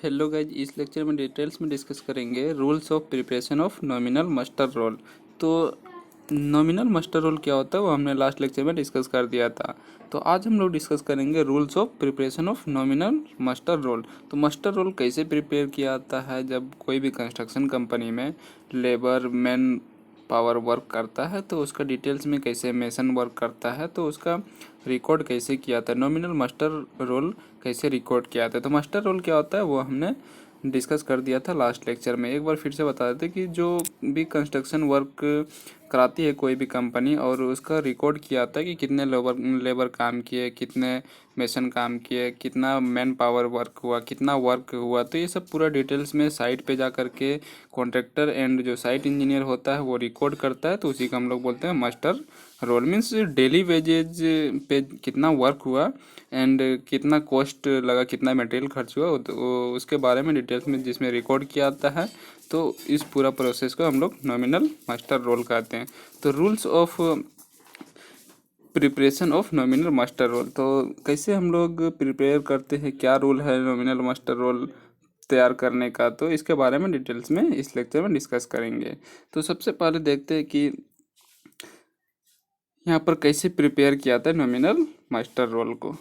Hello guys, इस lecture में details में डिस्कस करेंगे rules of preparation of nominal master roll. तो नॉमिनल मास्टर रोल क्या होता है वो हमने लास्ट लेक्चर में डिस्कस कर दिया था। तो आज हम लोग डिस्कस करेंगे rules of preparation of nominal master roll. तो मास्टर रोल कैसे प्रिपेयर किया जाता है जब कोई भी कंस्ट्रक्शन कंपनी में लेबर मैन पावर वर्क करता है, तो उसका डिटेल्स में कैसे मेसन वर्क करता है, तो उसका रिकॉर्ड कैसे किया था, नॉमिनल मास्टर रोल कैसे रिकॉर्ड किया था। तो मास्टर रोल क्या होता है वो हमने डिस्कस कर दिया था लास्ट लेक्चर में। एक बार फिर से बता देते कि जो भी कंस्ट्रक्शन वर्क कराती है कोई भी कंपनी और उसका रिकॉर्ड किया जाता है कि कितने लेबर काम किए, कितने मेसन काम किए, कितना मैन पावर वर्क हुआ, कितना वर्क हुआ। तो ये सब पूरा डिटेल्स में साइट पे जा कर के कॉन्ट्रैक्टर एंड जो साइट इंजीनियर होता है वो रिकॉर्ड करता है। तो उसी को हम लोग बोलते हैं master roll. Means daily wages पे कितना वर्क हुआ एंड कितना कॉस्ट लगा, कितना मटेरियल खर्च हुआ, तो उसके बारे में डिटेल्स में जिसमें रिकॉर्ड किया जाता है। तो इस पूरा प्रोसेस को हम लोग नॉमिनल मास्टर रोल कहते हैं। तो rules of preparation of nominal master roll, तो कैसे हम लोग प्रिपेयर करते हैं, क्या रूल है नॉमिनल मास्टर रोल तैयार करने का, तो इसके बारे में डिटेल्स में इस लेक्चर में डिस्कस करेंगे। तो सबसे पहले देखते हैं कि यहाँ पर कैसे प्रिपेयर किया था नॉमिनल मास्टर रोल को।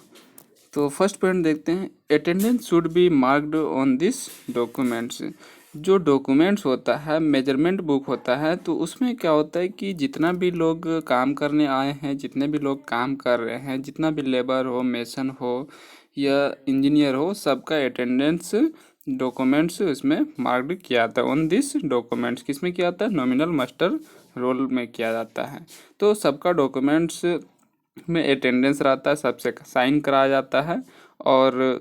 तो फर्स्ट पॉइंट देखते हैं, attendance should be marked on this documents. जो डॉक्यूमेंट्स होता है, मेजरमेंट बुक होता है, तो उसमें क्या होता है कि जितना भी लोग काम करने आए हैं, जितने भी लोग काम कर रहे हैं, जितना भी लेबर हो, मेसन हो या इंजीनियर हो, सबका अटेंडेंस डॉक्यूमेंट्स उसमें मार्क्ड किया जाता है। ऑन दिस डॉक्यूमेंट्स किसमें किया जाता है, नॉमिनल मास्टर रोल में किया जाता है। तो सबका डॉक्यूमेंट्स में अटेंडेंस रहता है, सबसे साइन कराया जाता है और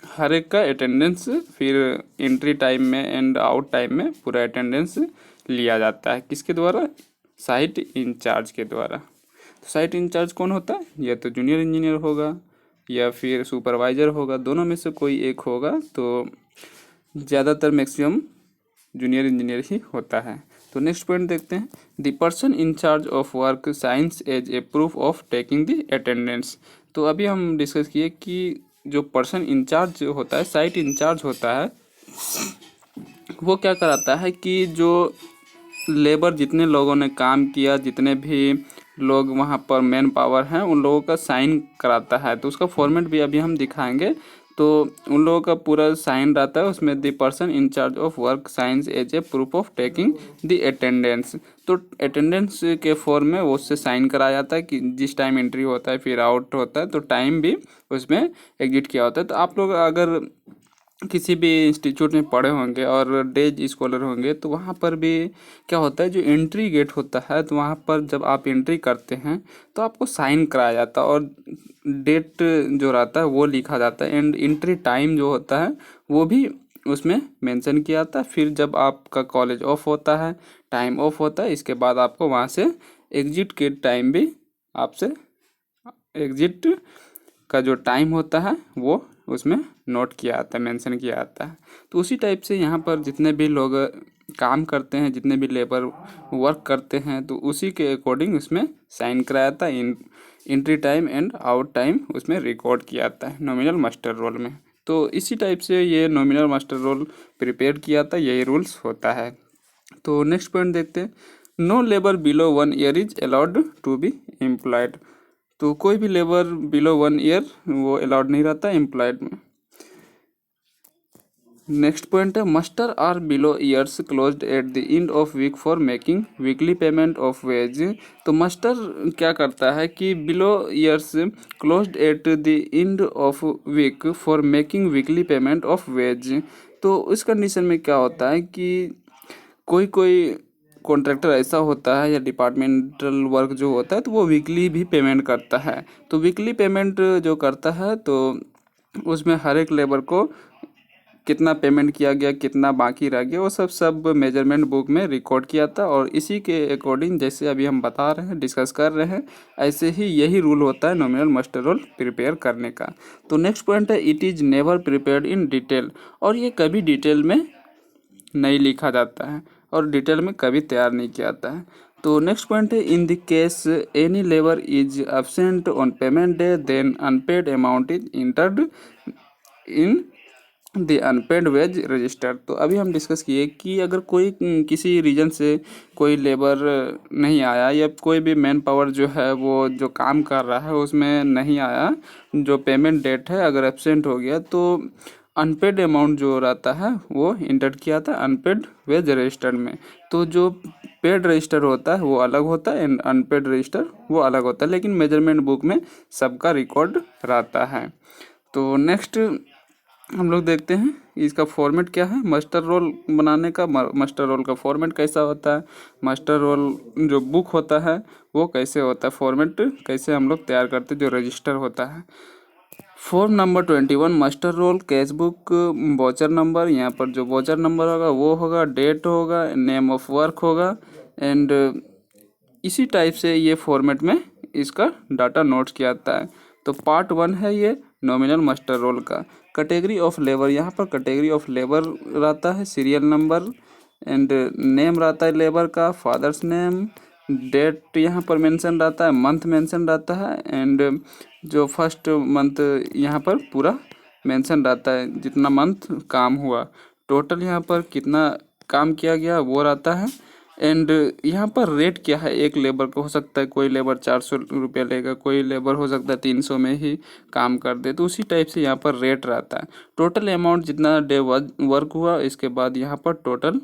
हर एक का अटेंडेंस फिर एंट्री टाइम में एंड आउट टाइम में पूरा अटेंडेंस लिया जाता है। किसके द्वारा, साइट इंचार्ज के द्वारा। तो साइट इंचार्ज कौन होता है, या तो जूनियर इंजीनियर होगा या फिर सुपरवाइजर होगा, दोनों में से कोई एक होगा। तो ज़्यादातर मैक्सिमम जूनियर इंजीनियर ही होता है। तो नेक्स्ट पॉइंट देखते हैं, the person in charge of work signs as a proof of taking the attendance. तो अभी हम डिस्कस किए कि जो पर्सन इंचार्ज होता है, साइट इंचार्ज होता है, वो क्या कराता है कि जो लेबर जितने लोगों ने काम किया, जितने भी लोग वहाँ पर मैन पावर हैं, उन लोगों का साइन कराता है। तो उसका फॉर्मेट भी अभी हम दिखाएंगे। तो उन लोगों का पूरा साइन रहता है उसमें, the person in charge of work signs as a proof of taking the attendance. तो अटेंडेंस के फॉर्म में वो उससे साइन कराया जाता है कि जिस टाइम एंट्री होता है फिर आउट होता है, तो टाइम भी उसमें एग्जिट किया होता है। तो आप लोग अगर किसी भी इंस्टीट्यूट में पढ़े होंगे और डेज स्कॉलर होंगे, तो वहाँ पर भी क्या होता है, जो एंट्री गेट होता है, तो वहाँ पर जब आप एंट्री करते हैं तो आपको साइन कराया जाता है और डेट जो रहता है वो लिखा जाता है एंड एंट्री टाइम जो होता है वो भी उसमें मेंशन किया जाता है। फिर जब आपका कॉलेज ऑफ होता है, टाइम ऑफ होता है, इसके बाद आपको वहाँ से एग्जिट के टाइम भी आपसे एग्जिट का जो टाइम होता है वो उसमें नोट किया जाता है, मेंशन किया जाता है। तो उसी टाइप से यहाँ पर जितने भी लोग काम करते हैं, जितने भी लेबर वर्क करते हैं, तो उसी के अकॉर्डिंग उसमें साइन कराया जाता है। Entry time and out time उसमें रिकॉर्ड किया जाता है नॉमिनल मास्टर रोल में। तो इसी टाइप से ये नॉमिनल मास्टर रोल प्रिपेयर किया जाता है, यही रूल्स होता है। तो नेक्स्ट पॉइंट देखते हैं, no labour below 1 year is allowed to be employed. तो कोई भी लेबर बिलो 1 ईयर वो अलाउड नहीं रहता एम्प्लॉयड में। नेक्स्ट पॉइंट है, muster are below years closed at the end of week for making weekly payment of wage. तो muster क्या करता है कि below years closed at the end of week for making weekly payment of wage. तो इस condition में क्या होता है कि कोई कोई कॉन्ट्रैक्टर ऐसा होता है या डिपार्टमेंटल वर्क जो होता है, तो वो वीकली भी पेमेंट करता है। तो वीकली पेमेंट जो करता है तो उसमें हर एक लेबर को कितना पेमेंट किया गया, कितना बाकी रह गया, वो सब मेजरमेंट बुक में रिकॉर्ड किया था। और इसी के अकॉर्डिंग जैसे अभी हम बता रहे हैं, डिस्कस कर रहे हैं, ऐसे ही यही रूल होता है नॉमिनल मास्टर रोल प्रिपेयर करने का। तो नेक्स्ट पॉइंट है, it is never prepared in detail. और ये कभी डिटेल में नहीं लिखा जाता है और डिटेल में कभी तैयार नहीं किया जाता है। तो नेक्स्ट पॉइंट है, in the case any labour is absent on payment day then unpaid amount is entered in the unpaid wage register. तो अभी हम डिस्कस किए कि अगर कोई किसी रीजन से कोई लेबर नहीं आया या कोई भी मैन पावर जो है वो जो काम कर रहा है उसमें नहीं आया, जो पेमेंट डेट है अगर एब्सेंट हो गया, तो अनपेड अमाउंट जो रहता है वो इंटर किया था अनपेड वेज रजिस्टर में। तो जो पेड रजिस्टर होता है वो अलग होता है एंड अनपेड रजिस्टर वो अलग होता है, लेकिन मेजरमेंट बुक में सबका रिकॉर्ड रहता है। तो नेक्स्ट हम लोग देखते हैं इसका फॉर्मेट क्या है। मास्टर रोल बनाने का मास्टर रोल का फॉर्मेट कैसा होता है, मास्टर रोल जो बुक होता है वो कैसे होता है, फॉर्मेट कैसे हम लोग तैयार करते हैं जो रजिस्टर होता है। Form number 21 master roll cash book voucher number, यहाँ पर जो वॉचर नंबर होगा वो होगा, डेट होगा, नेम ऑफ वर्क होगा एंड इसी टाइप से ये फॉर्मेट में इसका डाटा नोट किया जाता है। तो पार्ट 1 है ये नॉमिनल मास्टर रोल का। कैटेगरी ऑफ लेबर, यहाँ पर कैटेगरी ऑफ लेबर रहता है, सीरियल नंबर एंड नेम रहता है लेबर का, फादर्स नेम, डेट यहाँ पर मेंशन रहता है, मंथ मेंशन रहता है एंड जो फर्स्ट मंथ यहाँ पर पूरा मेंशन रहता है, जितना मंथ काम हुआ, टोटल यहाँ पर कितना काम किया गया वो रहता है एंड यहाँ पर रेट क्या है एक लेबर को। हो सकता है कोई लेबर 400 रुपया लेगा, कोई लेबर हो सकता है 300 में ही काम कर दे, तो उसी टाइप से यहाँ पर रेट रहता है। टोटल अमाउंट जितना डे वर्क हुआ इसके बाद यहाँ पर टोटल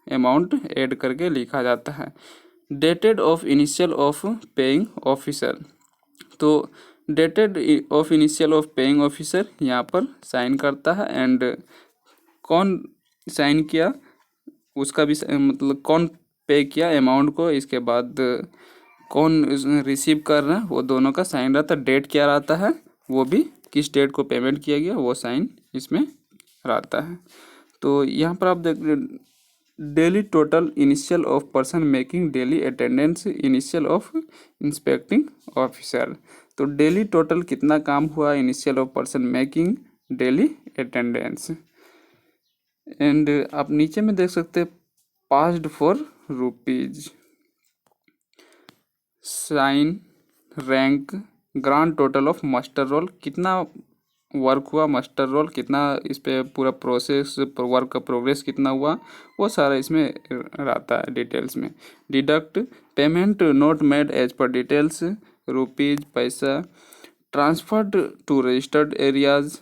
अमाउंट ऐड करके लिखा जाता है। Dated of initial of paying officer, तो dated of initial of paying officer यहाँ पर साइन करता है एंड कौन साइन किया उसका भी मतलब कौन पे किया अमाउंट को, इसके बाद कौन रिसीव कर रहा है वो दोनों का साइन रहता है। डेट क्या रहता है वो भी, किस डेट को पेमेंट किया गया वो साइन इसमें रहता है। तो यहाँ पर आप देख daily total initial of person making daily attendance initial of inspecting officer, तो डेली टोटल कितना काम हुआ initial of person making daily attendance and आप नीचे में देख सकते हैं passed for rupees, sign, rank, grand total of master roll, कितना वर्क हुआ मास्टर रोल, कितना इस पे पूरा प्रोसेस वर्क का प्रोग्रेस कितना हुआ वो सारा इसमें रहता है डिटेल्स में। Deduct payment note made as per details, rupees पैसा, transferred to registered areas,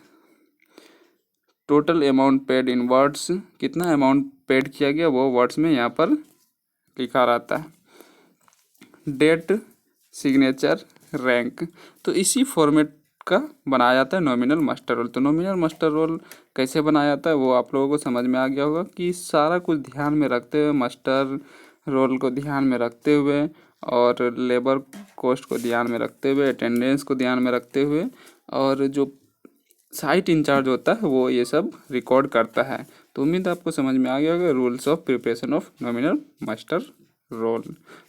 total amount paid in words, कितना अमाउंट पेड किया गया वो वर्ड्स में यहाँ पर लिखा रहता है। डेट, सिग्नेचर, रैंक, तो इसी फॉर्मेट का बनाया जाता है नॉमिनल मास्टर रोल। तो नॉमिनल मास्टर रोल कैसे बनाया जाता है वो आप लोगों को समझ में आ गया होगा कि सारा कुछ ध्यान में रखते हुए, मास्टर रोल को ध्यान में रखते हुए और लेबर कॉस्ट को ध्यान में रखते हुए, अटेंडेंस को ध्यान में रखते हुए और जो साइट इंचार्ज होता है वो ये सब रिकॉर्ड करता है। तो उम्मीद आपको समझ में आ गया होगा rules of preparation of nominal master roll.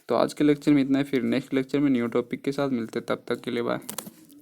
तो आज के लेक्चर में इतना ही, फिर नेक्स्ट लेक्चर में न्यू टॉपिक के साथ मिलते, तब तक के लिए बाय।